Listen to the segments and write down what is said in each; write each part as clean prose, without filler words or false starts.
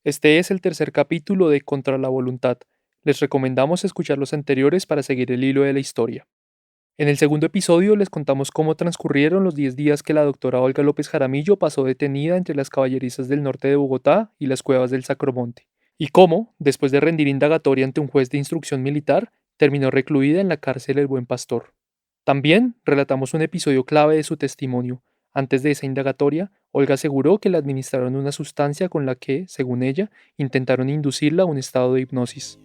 Este es el tercer capítulo de Contra la Voluntad. Les recomendamos escuchar los anteriores para seguir el hilo de la historia. En el segundo episodio les contamos cómo transcurrieron los 10 días que la doctora Olga López Jaramillo pasó detenida entre las caballerizas del norte de Bogotá y las cuevas del Sacromonte, y cómo, después de rendir indagatoria ante un juez de instrucción militar, terminó recluida en la cárcel El Buen Pastor. También relatamos un episodio clave de su testimonio. Antes de esa indagatoria, Olga aseguró que le administraron una sustancia con la que, según ella, intentaron inducirla a un estado de hipnosis.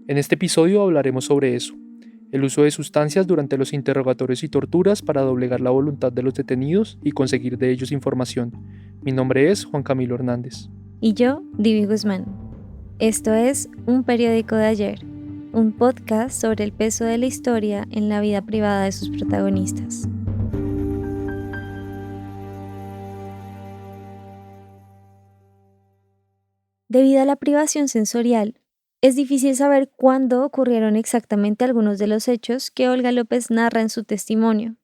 En este episodio hablaremos sobre eso, el uso de sustancias durante los interrogatorios y torturas para doblegar la voluntad de los detenidos y conseguir de ellos información. Mi nombre es Juan Camilo Hernández. Y yo, Divi Guzmán. Esto es Un Periódico de Ayer, un podcast sobre el peso de la historia en la vida privada de sus protagonistas. Debido a la privación sensorial, es difícil saber cuándo ocurrieron exactamente algunos de los hechos que Olga López narra en su testimonio.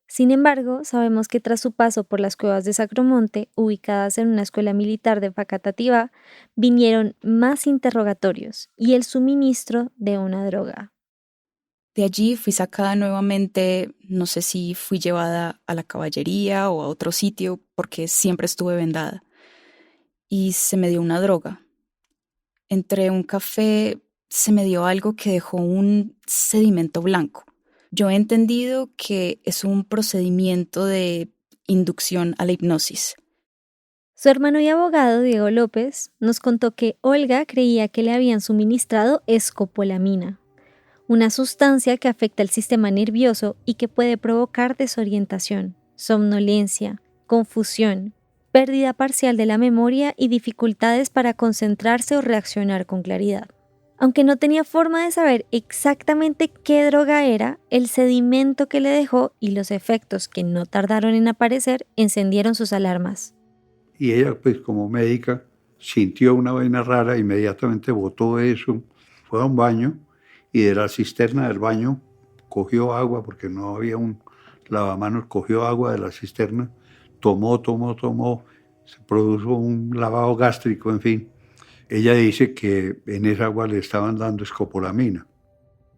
Sin embargo, sabemos que tras su paso por las cuevas de Sacromonte, ubicadas en una escuela militar de Facatativá, vinieron más interrogatorios y el suministro de una droga. De allí fui sacada nuevamente, no sé si fui llevada a la caballería o a otro sitio, porque siempre estuve vendada. Y se me dio una droga. Entre un café se me dio algo que dejó un sedimento blanco. Yo he entendido que es un procedimiento de inducción a la hipnosis. Su hermano y abogado, Diego López, nos contó que Olga creía que le habían suministrado escopolamina, una sustancia que afecta el sistema nervioso y que puede provocar desorientación, somnolencia, confusión, pérdida parcial de la memoria y dificultades para concentrarse o reaccionar con claridad. Aunque no tenía forma de saber exactamente qué droga era, el sedimento que le dejó y los efectos que no tardaron en aparecer encendieron sus alarmas. Y ella, pues como médica, sintió una vaina rara, inmediatamente botó eso, fue a un baño y de la cisterna del baño cogió agua, porque no había un lavamanos, cogió agua de la cisterna, tomó, se produjo un lavado gástrico, en fin. Ella dice que en esa agua le estaban dando escopolamina.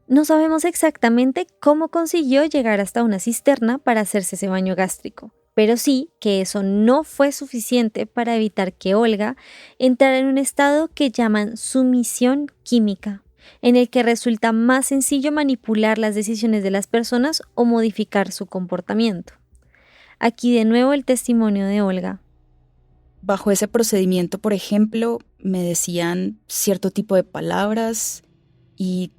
No sabemos exactamente cómo consiguió llegar hasta una cisterna para hacerse ese baño gástrico, pero sí que eso no fue suficiente para evitar que Olga entrara en un estado que llaman sumisión química, en el que resulta más sencillo manipular las decisiones de las personas o modificar su comportamiento. Aquí de nuevo el testimonio de Olga. Bajo ese procedimiento, por ejemplo, me decían cierto tipo de palabras y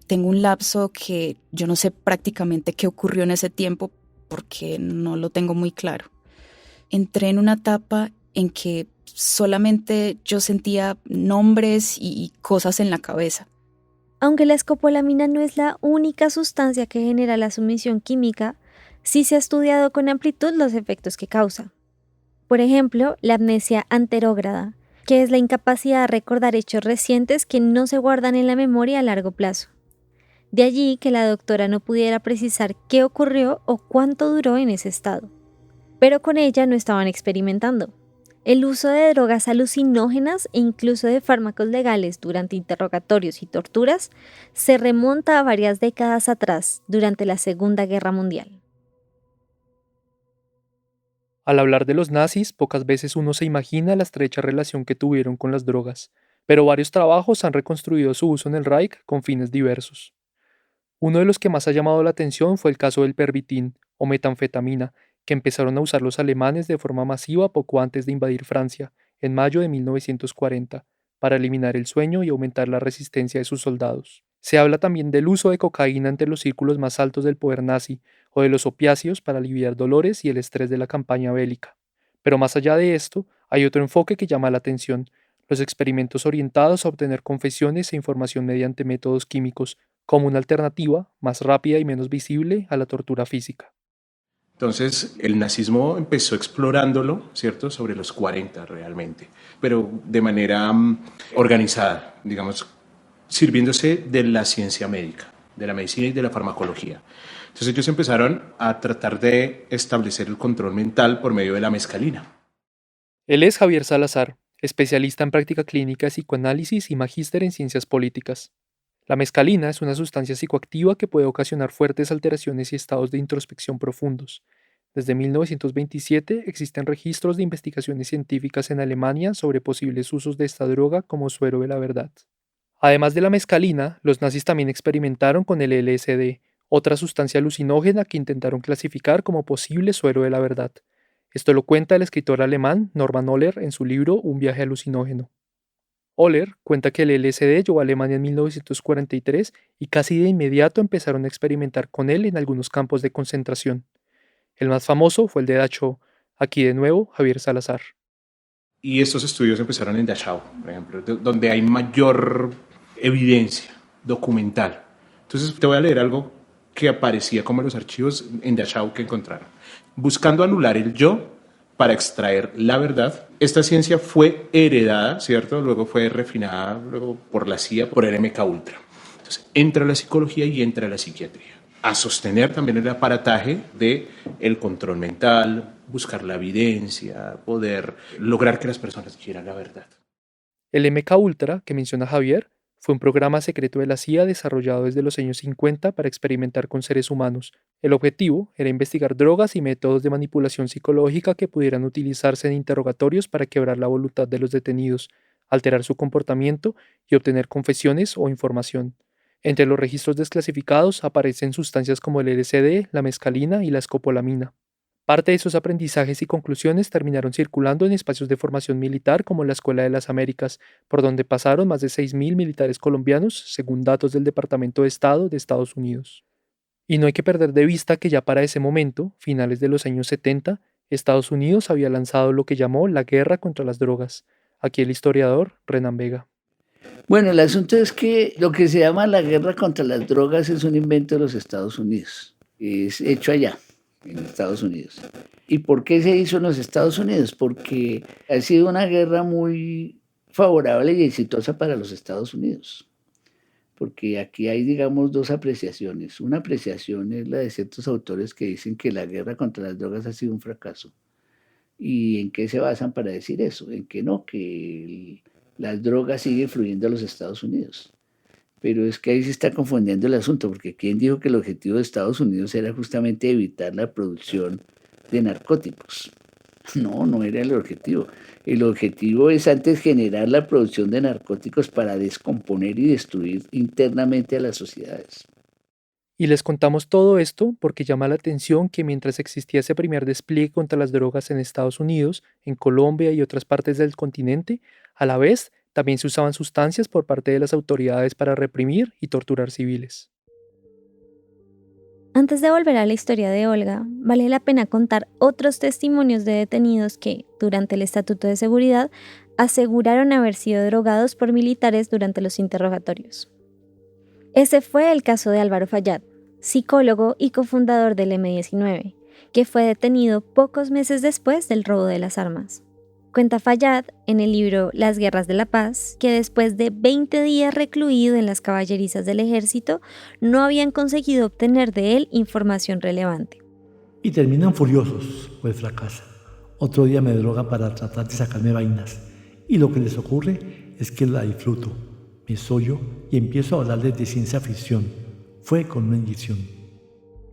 tengo un lapso que yo no sé prácticamente qué ocurrió en ese tiempo porque no lo tengo muy claro. Entré en una etapa en que solamente yo sentía nombres y cosas en la cabeza. Aunque la escopolamina no es la única sustancia que genera la sumisión química, sí se ha estudiado con amplitud los efectos que causa. Por ejemplo, la amnesia anterógrada, que es la incapacidad de recordar hechos recientes que no se guardan en la memoria a largo plazo. De allí que la doctora no pudiera precisar qué ocurrió o cuánto duró en ese estado. Pero con ella no estaban experimentando. El uso de drogas alucinógenas e incluso de fármacos legales durante interrogatorios y torturas se remonta a varias décadas atrás, durante la Segunda Guerra Mundial. Al hablar de los nazis, pocas veces uno se imagina la estrecha relación que tuvieron con las drogas, pero varios trabajos han reconstruido su uso en el Reich con fines diversos. Uno de los que más ha llamado la atención fue el caso del pervitin, o metanfetamina, que empezaron a usar los alemanes de forma masiva poco antes de invadir Francia, en mayo de 1940, para eliminar el sueño y aumentar la resistencia de sus soldados. Se habla también del uso de cocaína entre los círculos más altos del poder nazi, o de los opiáceos para aliviar dolores y el estrés de la campaña bélica. Pero más allá de esto, hay otro enfoque que llama la atención: los experimentos orientados a obtener confesiones e información mediante métodos químicos, como una alternativa más rápida y menos visible a la tortura física. Entonces, el nazismo empezó explorándolo, ¿cierto?, sobre los 40 realmente, pero de manera organizada, digamos, sirviéndose de la ciencia médica. de la medicina y de la farmacología. Entonces ellos empezaron a tratar de establecer el control mental por medio de la mescalina. Él es Javier Salazar, especialista en práctica clínica, psicoanálisis y magíster en ciencias políticas. La mescalina es una sustancia psicoactiva que puede ocasionar fuertes alteraciones y estados de introspección profundos. Desde 1927 existen registros de investigaciones científicas en Alemania sobre posibles usos de esta droga como suero de la verdad. Además de la mescalina, los nazis también experimentaron con el LSD, otra sustancia alucinógena que intentaron clasificar como posible suero de la verdad. Esto lo cuenta el escritor alemán Norman Ohler en su libro Un viaje alucinógeno. Ohler cuenta que el LSD llegó a Alemania en 1943 y casi de inmediato empezaron a experimentar con él en algunos campos de concentración. El más famoso fue el de Dachau. Aquí de nuevo, Javier Salazar. Y estos estudios empezaron en Dachau, por ejemplo, donde hay mayor evidencia documental. Entonces te voy a leer algo que aparecía como en los archivos en Dachau que encontraron. Buscando anular el yo para extraer la verdad, esta ciencia fue heredada, ¿cierto? Luego fue refinada luego por la CIA, por el MK Ultra. Entonces entra la psicología y entra la psiquiatría a sostener también el aparataje de el control mental, buscar la evidencia, poder lograr que las personas quieran la verdad. El MK Ultra, que menciona Javier, fue un programa secreto de la CIA desarrollado desde los años 50 para experimentar con seres humanos. El objetivo era investigar drogas y métodos de manipulación psicológica que pudieran utilizarse en interrogatorios para quebrar la voluntad de los detenidos, alterar su comportamiento y obtener confesiones o información. Entre los registros desclasificados aparecen sustancias como el LSD, la mescalina y la escopolamina. Parte de esos aprendizajes y conclusiones terminaron circulando en espacios de formación militar como la Escuela de las Américas, por donde pasaron más de 6.000 militares colombianos, según datos del Departamento de Estado de Estados Unidos. Y no hay que perder de vista que ya para ese momento, finales de los años 70, Estados Unidos había lanzado lo que llamó la guerra contra las drogas. Aquí el historiador Renan Vega. Bueno, el asunto es que lo que se llama la guerra contra las drogas es un invento de los Estados Unidos. Es hecho allá, en Estados Unidos. ¿Y por qué se hizo en los Estados Unidos? Porque ha sido una guerra muy favorable y exitosa para los Estados Unidos. Porque aquí hay, digamos, dos apreciaciones. Una apreciación es la de ciertos autores que dicen que la guerra contra las drogas ha sido un fracaso. ¿Y en qué se basan para decir eso? En que no, que las drogas siguen fluyendo a los Estados Unidos. Pero es que ahí se está confundiendo el asunto, porque ¿quién dijo que el objetivo de Estados Unidos era justamente evitar la producción de narcóticos? No, no era el objetivo. El objetivo es antes generar la producción de narcóticos para descomponer y destruir internamente a las sociedades. Y les contamos todo esto porque llama la atención que mientras existía ese primer despliegue contra las drogas en Estados Unidos, en Colombia y otras partes del continente, a la vez también se usaban sustancias por parte de las autoridades para reprimir y torturar civiles. Antes de volver a la historia de Olga, vale la pena contar otros testimonios de detenidos que, durante el Estatuto de Seguridad, aseguraron haber sido drogados por militares durante los interrogatorios. Ese fue el caso de Álvaro Fayad, psicólogo y cofundador del M-19, que fue detenido pocos meses después del robo de las armas. Cuenta Fayad en el libro Las Guerras de la Paz que después de 20 días recluido en las caballerizas del ejército, no habían conseguido obtener de él información relevante. Y terminan furiosos, pues fracasa. Otro día me drogan para tratar de sacarme vainas. Y lo que les ocurre es que la disfruto, me sollo y empiezo a hablarles de ciencia ficción. Fue con una inyección.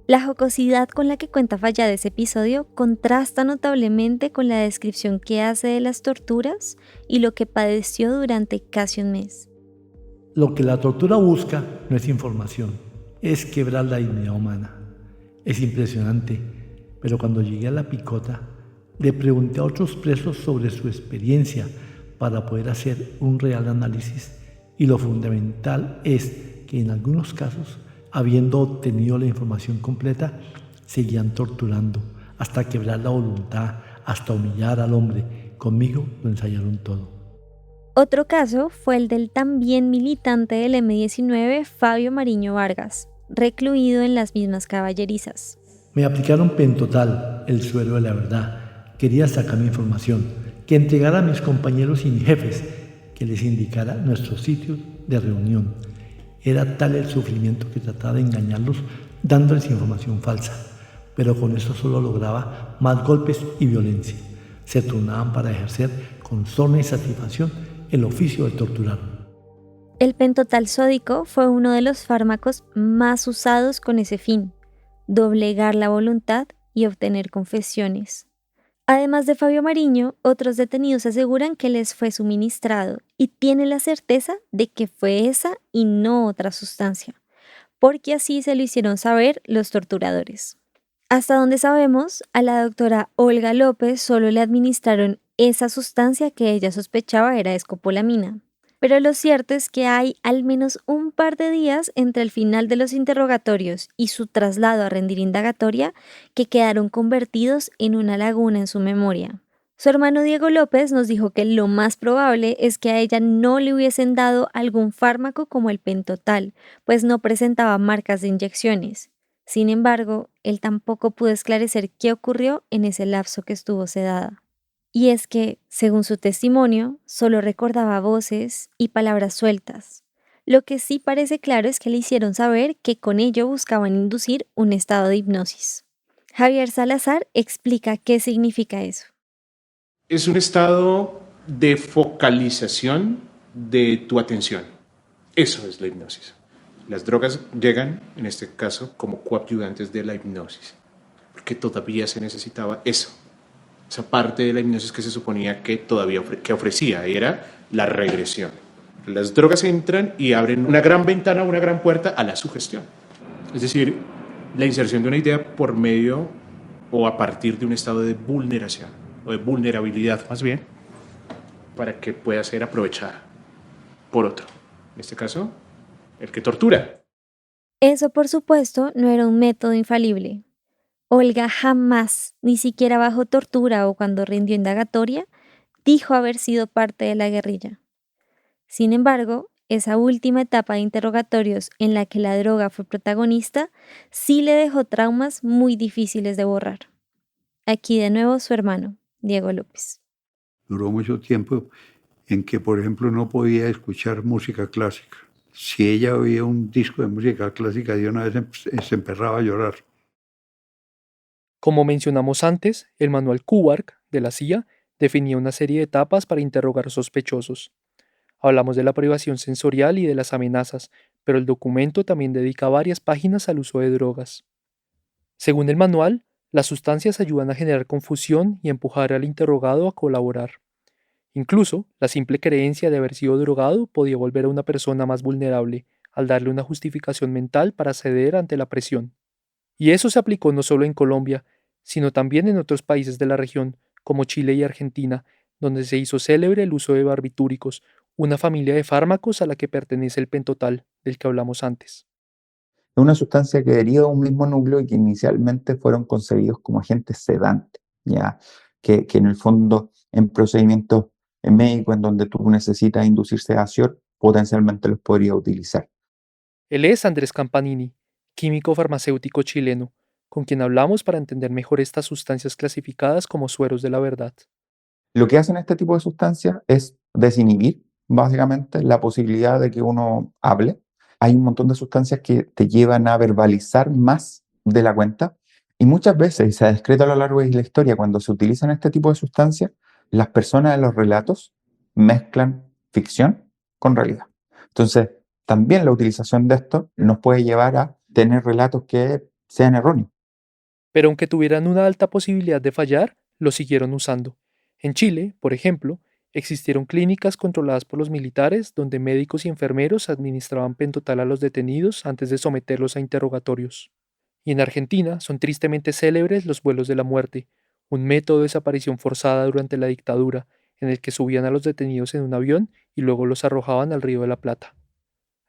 La jocosidad con la que cuenta Fayad ese episodio contrasta notablemente con la descripción que hace de las torturas y lo que padeció durante casi un mes. Lo que la tortura busca no es información, es quebrar la dignidad humana. Es impresionante, pero cuando llegué a la picota, le pregunté a otros presos sobre su experiencia para poder hacer un real análisis, y lo fundamental es que en algunos casos, habiendo obtenido la información completa, seguían torturando, hasta quebrar la voluntad, hasta humillar al hombre. Conmigo lo ensayaron todo. Otro caso fue el del también militante del M-19, Fabio Mariño Vargas, recluido en las mismas caballerizas. Me aplicaron pentotal, el suero de la verdad. Quería sacar mi información, que entregara a mis compañeros y mis jefes, que les indicara nuestros sitios de reunión. Era tal el sufrimiento que trataba de engañarlos dándoles información falsa, pero con eso solo lograba más golpes y violencia. Se turnaban para ejercer con sorna y satisfacción el oficio de torturar. El pentotal sódico fue uno de los fármacos más usados con ese fin: doblegar la voluntad y obtener confesiones. Además de Fabio Mariño, otros detenidos aseguran que les fue suministrado y tienen la certeza de que fue esa y no otra sustancia, porque así se lo hicieron saber los torturadores. Hasta donde sabemos, a la doctora Olga López solo le administraron esa sustancia que ella sospechaba era escopolamina. Pero lo cierto es que hay al menos un par de días entre el final de los interrogatorios y su traslado a rendir indagatoria que quedaron convertidos en una laguna en su memoria. Su hermano Diego López nos dijo que lo más probable es que a ella no le hubiesen dado algún fármaco como el pentotal, pues no presentaba marcas de inyecciones. Sin embargo, él tampoco pudo esclarecer qué ocurrió en ese lapso que estuvo sedada. Y es que, según su testimonio, solo recordaba voces y palabras sueltas. Lo que sí parece claro es que le hicieron saber que con ello buscaban inducir un estado de hipnosis. Javier Salazar explica qué significa eso. Es un estado de focalización de tu atención. Eso es la hipnosis. Las drogas llegan, en este caso, como coadyuvantes de la hipnosis, porque todavía se necesitaba eso. Esa parte de la hipnosis que se suponía que todavía que ofrecía era la regresión. Las drogas entran y abren una gran ventana, una gran puerta a la sugestión. Es decir, la inserción de una idea por medio o a partir de un estado de vulneración o de vulnerabilidad más bien, para que pueda ser aprovechada por otro. En este caso, el que tortura. Eso, por supuesto, no era un método infalible. Olga jamás, ni siquiera bajo tortura o cuando rindió indagatoria, dijo haber sido parte de la guerrilla. Sin embargo, esa última etapa de interrogatorios en la que la droga fue protagonista sí le dejó traumas muy difíciles de borrar. Aquí de nuevo su hermano, Diego López. Duró mucho tiempo en que, por ejemplo, no podía escuchar música clásica. Si ella oía un disco de música clásica, de una vez se emperraba a llorar. Como mencionamos antes, el manual Kubark de la CIA definía una serie de etapas para interrogar sospechosos. Hablamos de la privación sensorial y de las amenazas, pero el documento también dedica varias páginas al uso de drogas. Según el manual, las sustancias ayudan a generar confusión y empujar al interrogado a colaborar. Incluso, la simple creencia de haber sido drogado podía volver a una persona más vulnerable, al darle una justificación mental para ceder ante la presión. Y eso se aplicó no solo en Colombia, sino también en otros países de la región, como Chile y Argentina, donde se hizo célebre el uso de barbitúricos, una familia de fármacos a la que pertenece el pentotal, del que hablamos antes. Es una sustancia que deriva de un mismo núcleo y que inicialmente fueron concebidos como agentes sedantes, ¿ya? Que en el fondo, en procedimientos médicos en donde tú necesitas inducir sedación, potencialmente los podría utilizar. Él es Andrés Campanini, químico farmacéutico chileno, con quien hablamos para entender mejor estas sustancias clasificadas como sueros de la verdad. Lo que hacen este tipo de sustancias es desinhibir, básicamente, la posibilidad de que uno hable. Hay un montón de sustancias que te llevan a verbalizar más de la cuenta y muchas veces, y se ha descrito a lo largo de la historia, cuando se utilizan este tipo de sustancias, las personas en los relatos mezclan ficción con realidad. Entonces, también la utilización de esto nos puede llevar a tener relatos que sean erróneos. Pero aunque tuvieran una alta posibilidad de fallar, lo siguieron usando. En Chile, por ejemplo, existieron clínicas controladas por los militares donde médicos y enfermeros administraban pentotal a los detenidos antes de someterlos a interrogatorios. Y en Argentina son tristemente célebres los vuelos de la muerte, un método de desaparición forzada durante la dictadura, en el que subían a los detenidos en un avión y luego los arrojaban al Río de la Plata.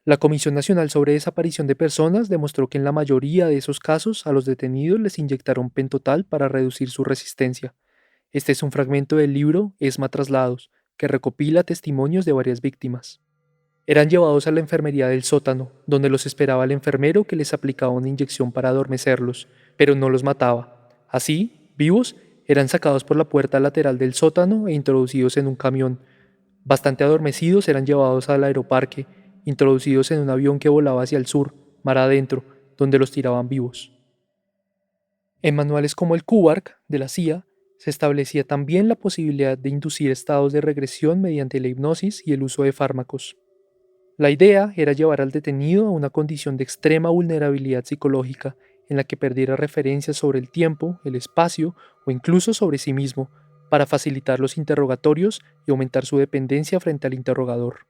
La Comisión Nacional sobre Desaparición de Personas demostró que en la mayoría de esos casos a los detenidos les inyectaron pentotal para reducir su resistencia. Este es un fragmento del libro Esma Traslados, que recopila testimonios de varias víctimas. Eran llevados a la enfermería del sótano, donde los esperaba el enfermero que les aplicaba una inyección para adormecerlos, pero no los mataba. Así, vivos, eran sacados por la puerta lateral del sótano e introducidos en un camión. Bastante adormecidos eran llevados al aeroparque, introducidos en un avión que volaba hacia el sur, mar adentro, donde los tiraban vivos. En manuales como el QUARC de la CIA, se establecía también la posibilidad de inducir estados de regresión mediante la hipnosis y el uso de fármacos. La idea era llevar al detenido a una condición de extrema vulnerabilidad psicológica en la que perdiera referencias sobre el tiempo, el espacio o incluso sobre sí mismo, para facilitar los interrogatorios y aumentar su dependencia frente al interrogador.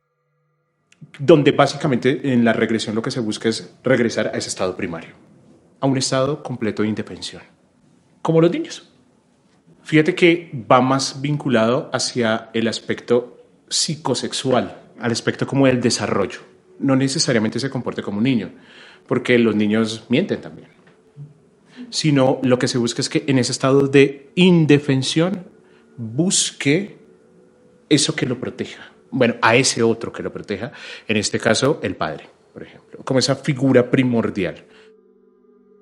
Donde básicamente en la regresión lo que se busca es regresar a ese estado primario, a un estado completo de indefensión, como los niños. Fíjate que va más vinculado hacia el aspecto psicosexual, al aspecto como del desarrollo. No necesariamente se comporte como un niño, porque los niños mienten también. Sino lo que se busca es que en ese estado de indefensión busque eso que lo proteja. Bueno, a ese otro que lo proteja, en este caso el padre, por ejemplo, como esa figura primordial.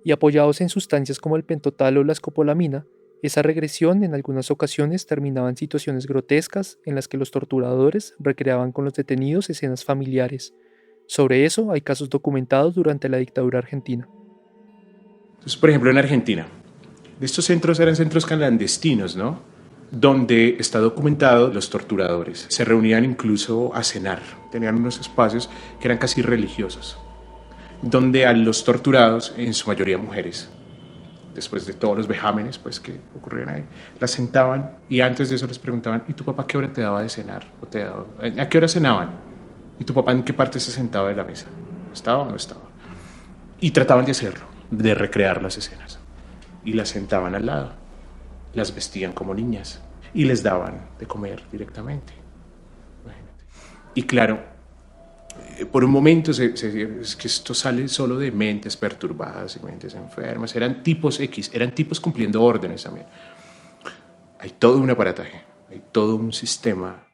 Y apoyados en sustancias como el pentotal o la escopolamina, esa regresión en algunas ocasiones terminaba en situaciones grotescas en las que los torturadores recreaban con los detenidos escenas familiares. Sobre eso hay casos documentados durante la dictadura argentina. Entonces, por ejemplo, en Argentina, estos centros eran centros clandestinos, ¿no? Donde está documentado los torturadores. Se reunían incluso a cenar. Tenían unos espacios que eran casi religiosos, donde a los torturados, en su mayoría mujeres, después de todos los vejámenes pues, que ocurrían ahí, las sentaban y antes de eso les preguntaban, ¿y tu papá qué hora te daba de cenar? ¿A qué hora cenaban? ¿Y tu papá en qué parte se sentaba de la mesa? ¿Estaba o no estaba? Y trataban de hacerlo, de recrear las escenas. Y las sentaban al lado, las vestían como niñas y les daban de comer directamente. Imagínate. Y claro, por un momento es que esto sale solo de mentes perturbadas y mentes enfermas. Eran tipos X, eran tipos cumpliendo órdenes también. Hay todo un aparataje, hay todo un sistema.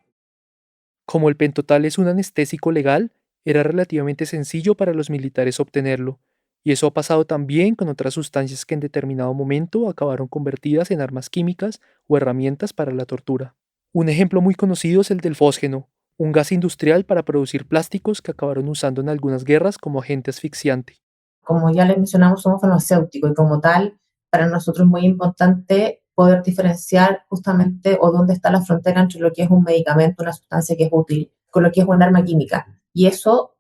Como el pentotal es un anestésico legal, era relativamente sencillo para los militares obtenerlo, y eso ha pasado también con otras sustancias que en determinado momento acabaron convertidas en armas químicas o herramientas para la tortura. Un ejemplo muy conocido es el del fósgeno, un gas industrial para producir plásticos que acabaron usando en algunas guerras como agente asfixiante. Como ya les mencionamos, somos farmacéuticos y como tal, para nosotros es muy importante poder diferenciar justamente o dónde está la frontera entre lo que es un medicamento, una sustancia que es útil, con lo que es un arma química. Y eso,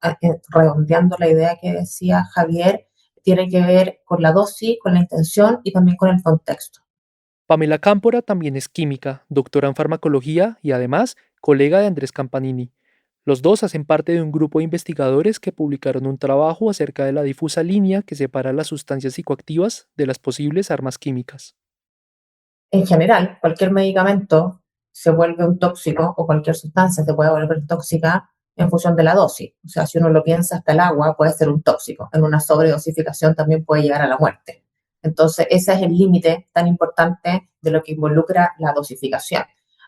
redondeando la idea que decía Javier, tiene que ver con la dosis, con la intención y también con el contexto. Pamela Cámpora también es química, doctora en farmacología y además colega de Andrés Campanini. Los dos hacen parte de un grupo de investigadores que publicaron un trabajo acerca de la difusa línea que separa las sustancias psicoactivas de las posibles armas químicas. En general, cualquier medicamento se vuelve un tóxico o cualquier sustancia se puede volver tóxica en función de la dosis. O sea, si uno lo piensa, hasta el agua puede ser un tóxico. En una sobredosificación también puede llegar a la muerte. Entonces, ese es el límite tan importante de lo que involucra la dosificación.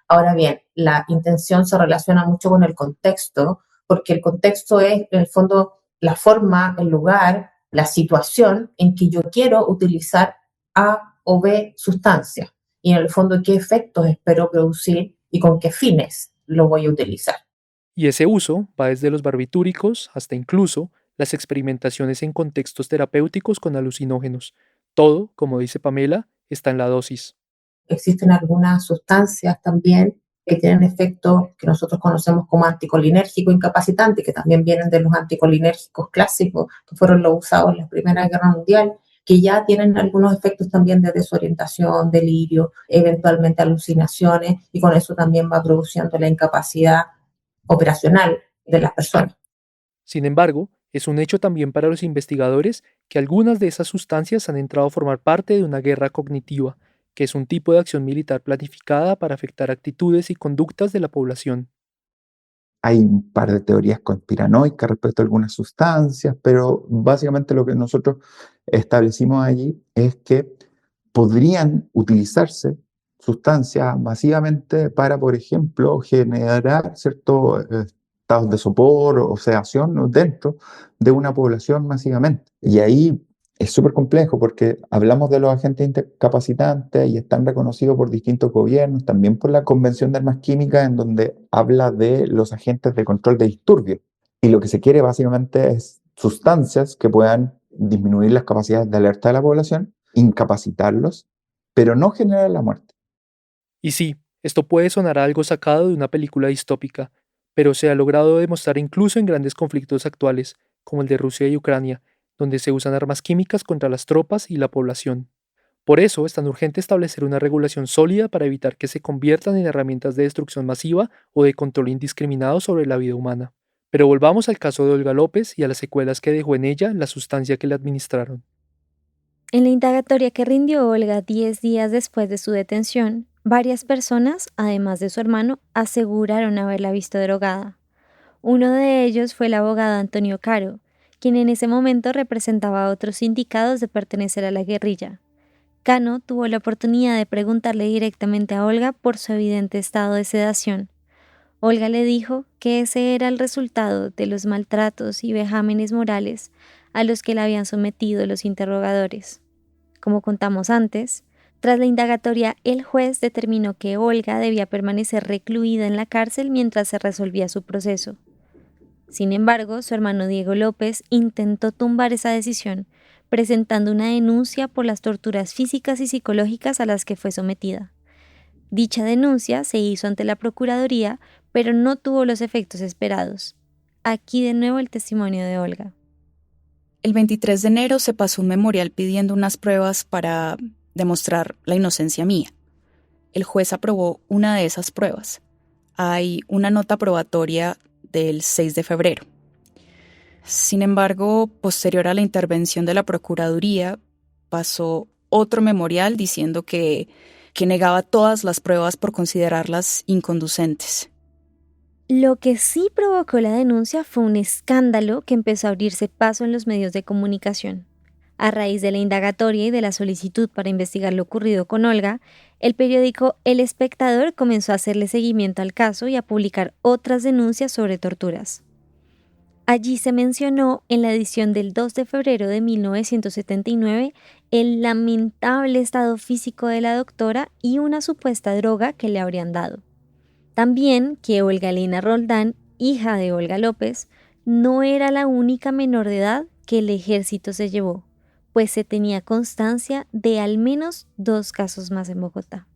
Ahora bien, la intención se relaciona mucho con el contexto, porque el contexto es, en el fondo, la forma, el lugar, la situación en que yo quiero utilizar A o B sustancia. Y en el fondo, qué efectos espero producir y con qué fines lo voy a utilizar. Y ese uso va desde los barbitúricos hasta incluso las experimentaciones en contextos terapéuticos con alucinógenos. Todo, como dice Pamela, está en la dosis. Existen algunas sustancias también que tienen efectos que nosotros conocemos como anticolinérgico incapacitante, que también vienen de los anticolinérgicos clásicos, que fueron los usados en la Primera Guerra Mundial, que ya tienen algunos efectos también de desorientación, delirio, eventualmente alucinaciones, y con eso también va produciendo la incapacidad operacional de las personas. Sin embargo, es un hecho también para los investigadores que algunas de esas sustancias han entrado a formar parte de una guerra cognitiva, que es un tipo de acción militar planificada para afectar actitudes y conductas de la población. Hay un par de teorías conspiranoicas respecto a algunas sustancias, pero básicamente lo que nosotros establecimos allí es que podrían utilizarse sustancias masivamente para, por ejemplo, generar ciertos estados de sopor o sedación dentro de una población masivamente. Y ahí es súper complejo porque hablamos de los agentes incapacitantes y están reconocidos por distintos gobiernos, también por la Convención de Armas Químicas, en donde habla de los agentes de control de disturbios. Y lo que se quiere básicamente es sustancias que puedan disminuir las capacidades de alerta de la población, incapacitarlos, pero no generar la muerte. Y sí, esto puede sonar a algo sacado de una película distópica, pero se ha logrado demostrar incluso en grandes conflictos actuales, como el de Rusia y Ucrania, donde se usan armas químicas contra las tropas y la población. Por eso es tan urgente establecer una regulación sólida para evitar que se conviertan en herramientas de destrucción masiva o de control indiscriminado sobre la vida humana. Pero volvamos al caso de Olga López y a las secuelas que dejó en ella la sustancia que le administraron. En la indagatoria que rindió Olga 10 días después de su detención, varias personas, además de su hermano, aseguraron haberla visto drogada. Uno de ellos fue el abogado Antonio Caro, quien en ese momento representaba a otros sindicados de pertenecer a la guerrilla. Cano tuvo la oportunidad de preguntarle directamente a Olga por su evidente estado de sedación. Olga le dijo que ese era el resultado de los maltratos y vejámenes morales a los que la habían sometido los interrogadores. Como contamos antes, tras la indagatoria, el juez determinó que Olga debía permanecer recluida en la cárcel mientras se resolvía su proceso. Sin embargo, su hermano Diego López intentó tumbar esa decisión, presentando una denuncia por las torturas físicas y psicológicas a las que fue sometida. Dicha denuncia se hizo ante la Procuraduría, pero no tuvo los efectos esperados. Aquí de nuevo el testimonio de Olga. El 23 de enero se pasó un memorial pidiendo unas pruebas para demostrar la inocencia mía. El juez aprobó una de esas pruebas. Hay una nota probatoria del 6 de febrero. Sin embargo, posterior a la intervención de la Procuraduría, pasó otro memorial diciendo que negaba todas las pruebas por considerarlas inconducentes. Lo que sí provocó la denuncia fue un escándalo que empezó a abrirse paso en los medios de comunicación. A raíz de la indagatoria y de la solicitud para investigar lo ocurrido con Olga, el periódico El Espectador comenzó a hacerle seguimiento al caso y a publicar otras denuncias sobre torturas. Allí se mencionó en la edición del 2 de febrero de 1979 el lamentable estado físico de la doctora y una supuesta droga que le habrían dado. También que Olga Elena Roldán, hija de Olga López, no era la única menor de edad que el ejército se llevó, pues se tenía constancia de al menos 2 casos más en Bogotá.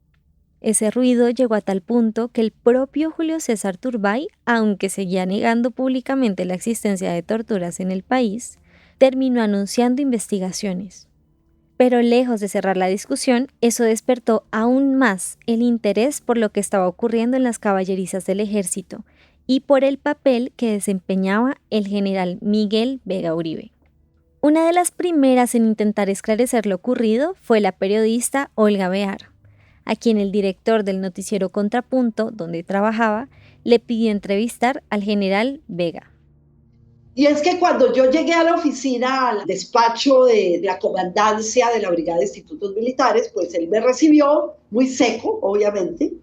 Ese ruido llegó a tal punto que el propio Julio César Turbay, aunque seguía negando públicamente la existencia de torturas en el país, terminó anunciando investigaciones. Pero lejos de cerrar la discusión, eso despertó aún más el interés por lo que estaba ocurriendo en las caballerizas del ejército y por el papel que desempeñaba el general Miguel Vega Uribe. Una de las primeras en intentar esclarecer lo ocurrido fue la periodista Olga Bear, a quien el director del noticiero Contrapunto, donde trabajaba, le pidió entrevistar al general Vega. Y es que cuando yo llegué a la oficina, al despacho de la comandancia de la Brigada de Institutos Militares, pues él me recibió muy seco, obviamente,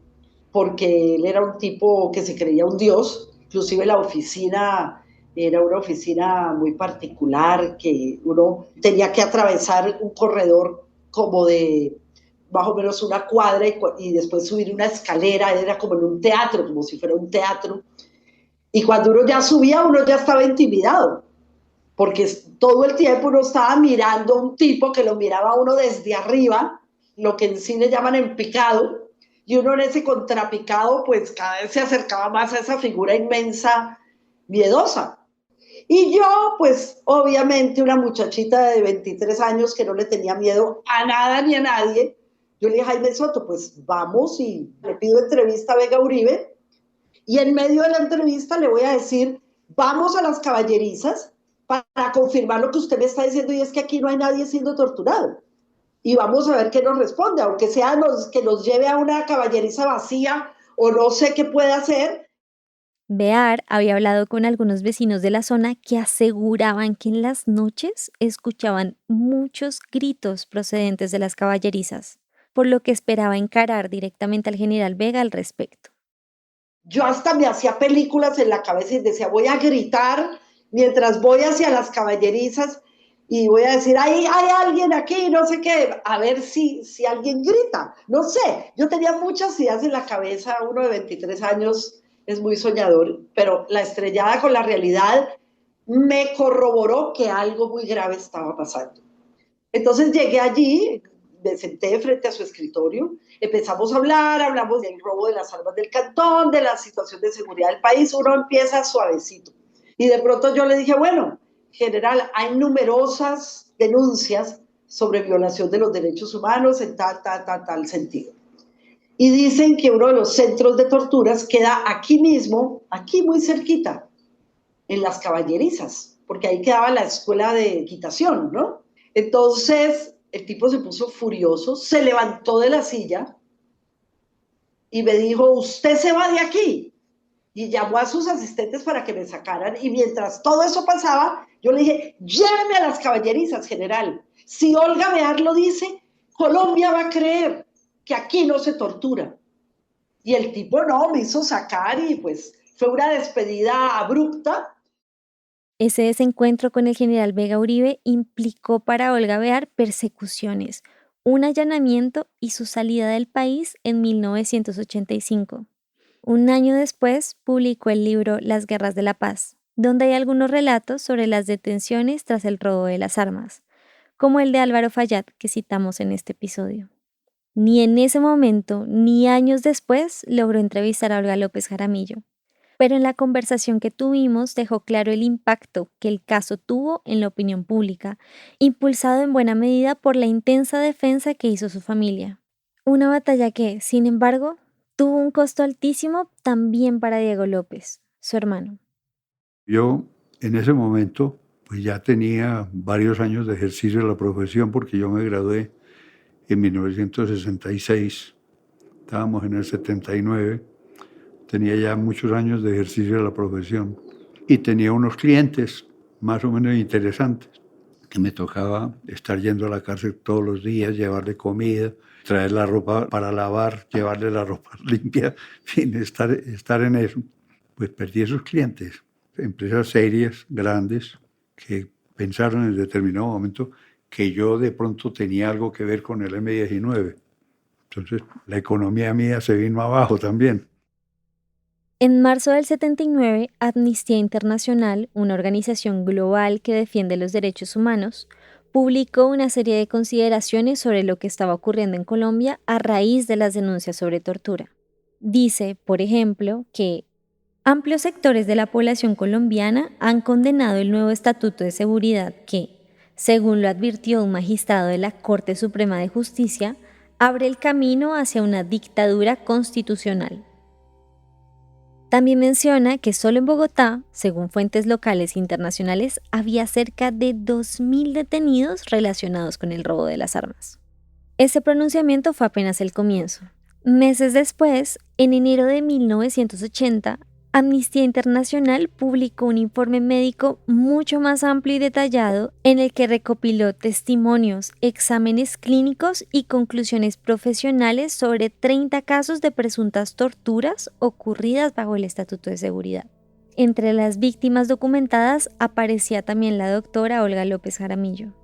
porque él era un tipo que se creía un dios. Inclusive la oficina era una oficina muy particular, que uno tenía que atravesar un corredor como de más o menos una cuadra y después subir una escalera. Era como en un teatro, como si fuera un teatro. Y cuando uno ya subía, uno ya estaba intimidado, porque todo el tiempo uno estaba mirando a un tipo que lo miraba a uno desde arriba, lo que en cine llaman en picado, y uno en ese contrapicado, pues cada vez se acercaba más a esa figura inmensa, miedosa. Y yo, pues obviamente una muchachita de 23 años que no le tenía miedo a nada ni a nadie, yo le dije a Jaime Soto, pues vamos y le pido entrevista a Vega Uribe. Y en medio de la entrevista le voy a decir, vamos a las caballerizas para confirmar lo que usted me está diciendo, y es que aquí no hay nadie siendo torturado. Y vamos a ver qué nos responde, aunque sea que nos lleve a una caballeriza vacía o no sé qué puede hacer. Bear había hablado con algunos vecinos de la zona que aseguraban que en las noches escuchaban muchos gritos procedentes de las caballerizas, por lo que esperaba encarar directamente al general Vega al respecto. Yo hasta me hacía películas en la cabeza y decía, voy a gritar mientras voy hacia las caballerizas y voy a decir, hay alguien aquí, no sé qué, a ver si alguien grita. No sé, yo tenía muchas ideas en la cabeza, uno de 23 años es muy soñador, pero la estrellada con la realidad me corroboró que algo muy grave estaba pasando. Entonces llegué allí, me senté frente a su escritorio, empezamos a hablar, hablamos del robo de las armas del cantón, de la situación de seguridad del país, uno empieza suavecito. Y de pronto yo le dije, bueno, general, hay numerosas denuncias sobre violación de los derechos humanos en tal sentido. Y dicen que uno de los centros de torturas queda aquí mismo, aquí muy cerquita, en las Caballerizas, porque ahí quedaba la escuela de equitación, ¿no? Entonces el tipo se puso furioso, se levantó de la silla y me dijo, usted se va de aquí. Y llamó a sus asistentes para que me sacaran. Y mientras todo eso pasaba, yo le dije, lléveme a las Caballerizas, general. Si Olga Bear lo dice, Colombia va a creer que aquí no se tortura. Y el tipo no, me hizo sacar y pues fue una despedida abrupta. Ese desencuentro con el general Vega Uribe implicó para Olga Bear persecuciones, un allanamiento y su salida del país en 1985. Un año después publicó el libro Las Guerras de la Paz, donde hay algunos relatos sobre las detenciones tras el robo de las armas, como el de Álvaro Fayad que citamos en este episodio. Ni en ese momento ni años después logró entrevistar a Olga López Jaramillo, pero en la conversación que tuvimos dejó claro el impacto que el caso tuvo en la opinión pública, impulsado en buena medida por la intensa defensa que hizo su familia. Una batalla que, sin embargo, tuvo un costo altísimo también para Diego López, su hermano. Yo en ese momento pues ya tenía varios años de ejercicio de la profesión porque yo me gradué en 1966, estábamos en el 79, tenía ya muchos años de ejercicio de la profesión y tenía unos clientes más o menos interesantes que me tocaba estar yendo a la cárcel todos los días, llevarle comida, traer la ropa para lavar, llevarle la ropa limpia, en fin, estar en eso. Pues perdí esos clientes, empresas serias, grandes, que pensaron en determinado momento que yo de pronto tenía algo que ver con el M-19. Entonces la economía mía se vino abajo también. En marzo del 79, Amnistía Internacional, una organización global que defiende los derechos humanos, publicó una serie de consideraciones sobre lo que estaba ocurriendo en Colombia a raíz de las denuncias sobre tortura. Dice, por ejemplo, que amplios sectores de la población colombiana han condenado el nuevo Estatuto de Seguridad que, según lo advirtió un magistrado de la Corte Suprema de Justicia, abre el camino hacia una dictadura constitucional. También menciona que solo en Bogotá, según fuentes locales e internacionales, había cerca de 2.000 detenidos relacionados con el robo de las armas. Ese pronunciamiento fue apenas el comienzo. Meses después, en enero de 1980, Amnistía Internacional publicó un informe médico mucho más amplio y detallado en el que recopiló testimonios, exámenes clínicos y conclusiones profesionales sobre 30 casos de presuntas torturas ocurridas bajo el Estatuto de Seguridad. Entre las víctimas documentadas aparecía también la doctora Olga López Jaramillo.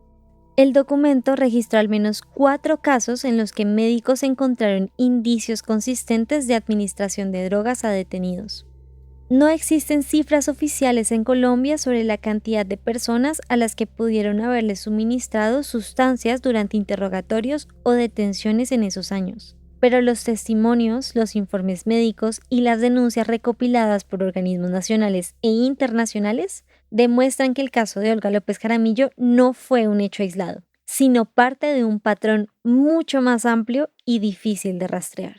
El documento registró al menos 4 casos en los que médicos encontraron indicios consistentes de administración de drogas a detenidos. No existen cifras oficiales en Colombia sobre la cantidad de personas a las que pudieron haberles suministrado sustancias durante interrogatorios o detenciones en esos años. Pero los testimonios, los informes médicos y las denuncias recopiladas por organismos nacionales e internacionales demuestran que el caso de Olga López Jaramillo no fue un hecho aislado, sino parte de un patrón mucho más amplio y difícil de rastrear.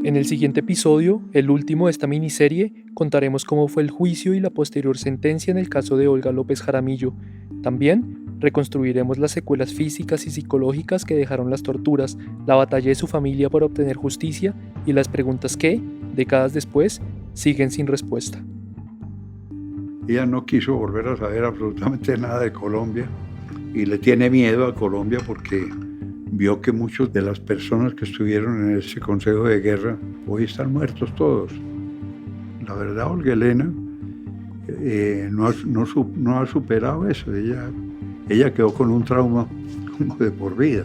En el siguiente episodio, el último de esta miniserie, contaremos cómo fue el juicio y la posterior sentencia en el caso de Olga López Jaramillo. También reconstruiremos las secuelas físicas y psicológicas que dejaron las torturas, la batalla de su familia por obtener justicia y las preguntas que, décadas después, siguen sin respuesta. Ella no quiso volver a saber absolutamente nada de Colombia y le tiene miedo a Colombia porque vio que muchas de las personas que estuvieron en ese consejo de guerra hoy están muertos todos. La verdad, Olga Elena no ha superado eso. Ella quedó con un trauma como de por vida.